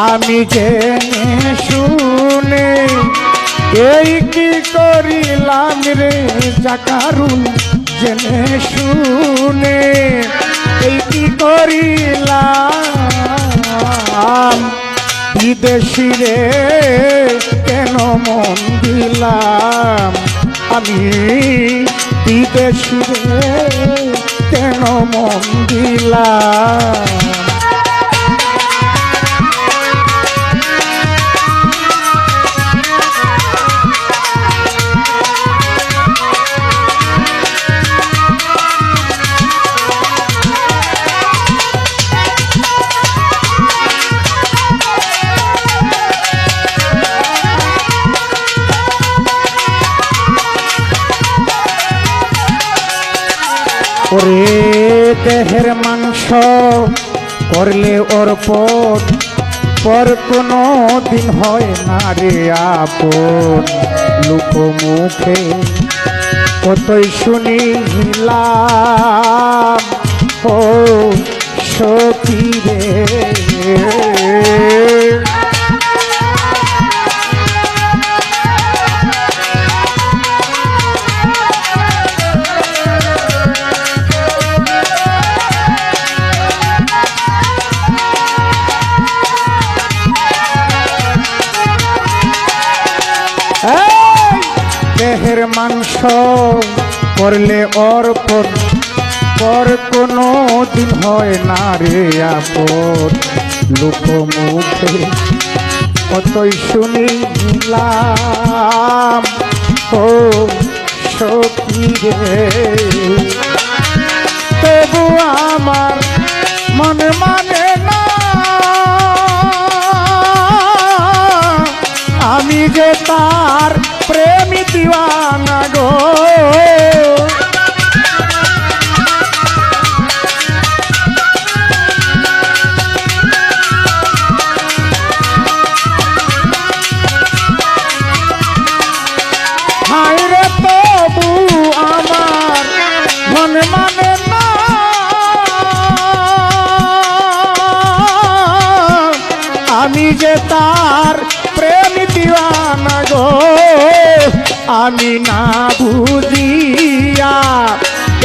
আমি জেনে শুনে এই কি করিলাম রে জাকারুল, জেনে শুনে এই কি করিলাম, বিদেশি রে কেন মন দিলাম, আমি বিদেশি রে কেন মন দিলাম। ওরে দেহের মাংস করলে অর্পণ, পর কোনো দিন হয় না রে আপন, লোকমুখে কতই শুনিলাম ও সখী রে। দেহের মাংস করলে অর্পণ, পর কোনো দিন হয় না রে আপন, লোকমুখে কতই শুনিলাম ও সখী রে। তবু আমার মনে মানে না, আমি যে তার প্রেমী দিওয়ানা গো, হায় রে তবু আমার মন মানে না, আমি যে তার প্রেমী দিওয়ানা গো, আমি না বুঝিয়া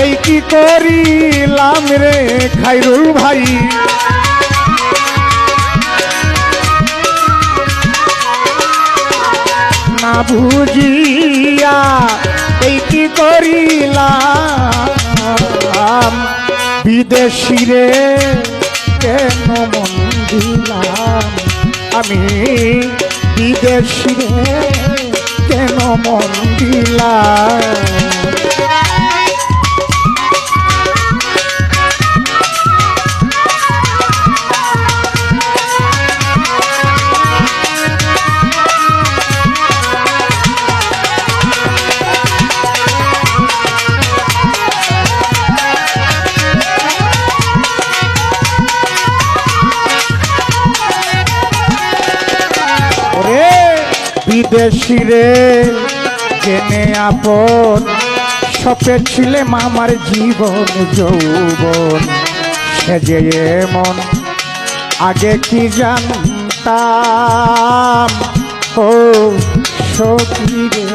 এই কি করিলাম রে খায়রুল ভাই। না বুঝিয়া এই কি করিলাম, বিদেশি রে কেন মন দিলাম, আমি বিদেশি রে কেন মন দিলাম। বিদেশি রে জেনে আপন, সপেছিলে মামার জীবন যৌবন, সে যে এমন আগে কি জানতাম ও সখী রে।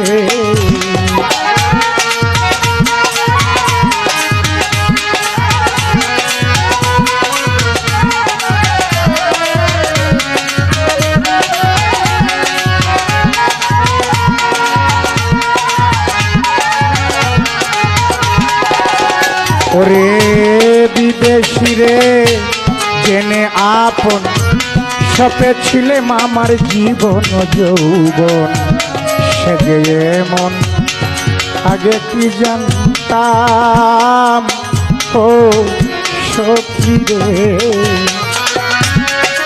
ওরে বিদেশি রে জেনে আপন, সপেছিলে মামার জীবন যৌবন, সে যে এমন আগে কি জানতাম ও সখী রে।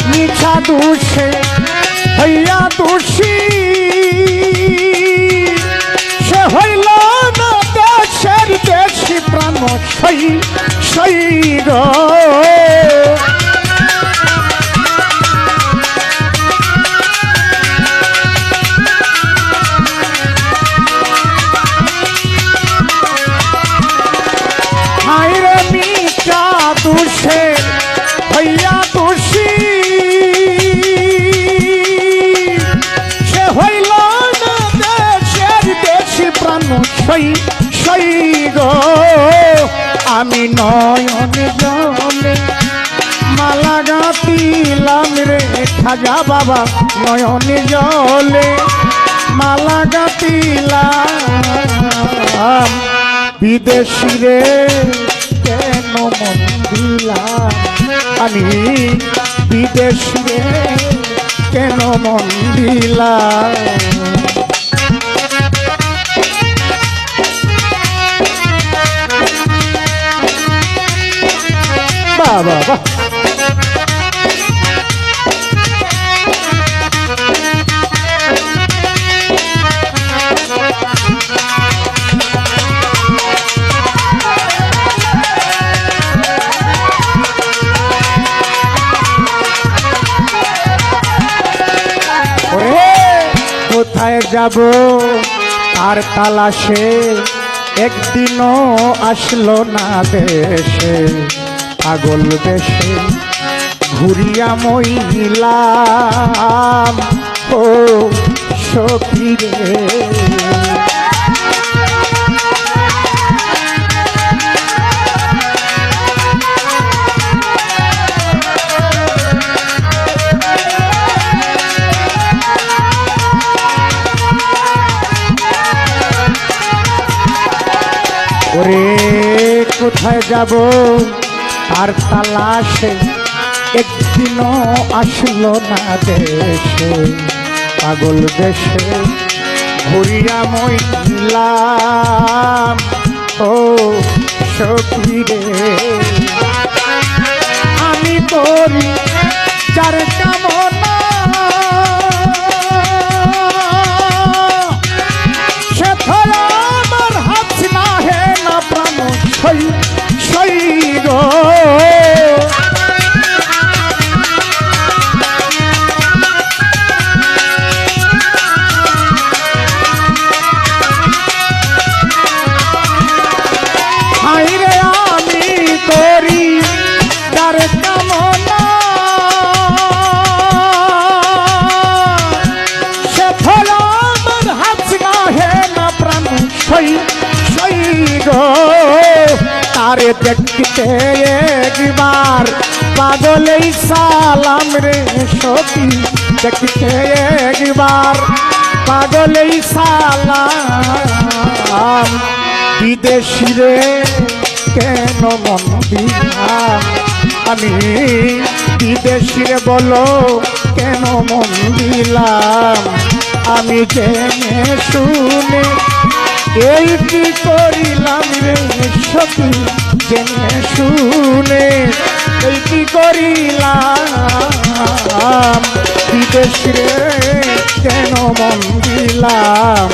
মিছা দোষে হইয়া দোষী সে হইল না দেশের দেশি প্রাণ সই সই গো। দোষে হইয়া দোষী নয়ন জলে মালা গাঁথিলাম রে খাজা বাবা নয়ন জলে মালা গাঁথিলাম বিদেশি রে কেন মন দিলাম আমি বিদেশি রে কেন মন দিলাম বাবা বাহ কোথায় যাব আর তালাশে একদিনও আসলো না দেশে পাগল দেশে ঘুরিয়া মইলাম ও সখী রে ওরে কোথায় যাব আর তালাশে একদিনও আসলো না দেশে পাগল দেশে ঘুরিয়া মইলাম ও সখী রে আমি করি যার কামনা সে ধরা আমার হাত না হে না প্রাণ সই গো তারে দেখতে একবার পাগলেই সালাম রে সখী দেখতে একবার পাগলেই সালাম বিদেশি রে কেন মন দিলাম আমি বিদেশি রে বলো কেন মন দিলাম আমি জেনে শুনে এই কি করিলাম রে সখী জেনে শুনে এই কি করিলাম বিদেশ রে কেন মন দিলাম।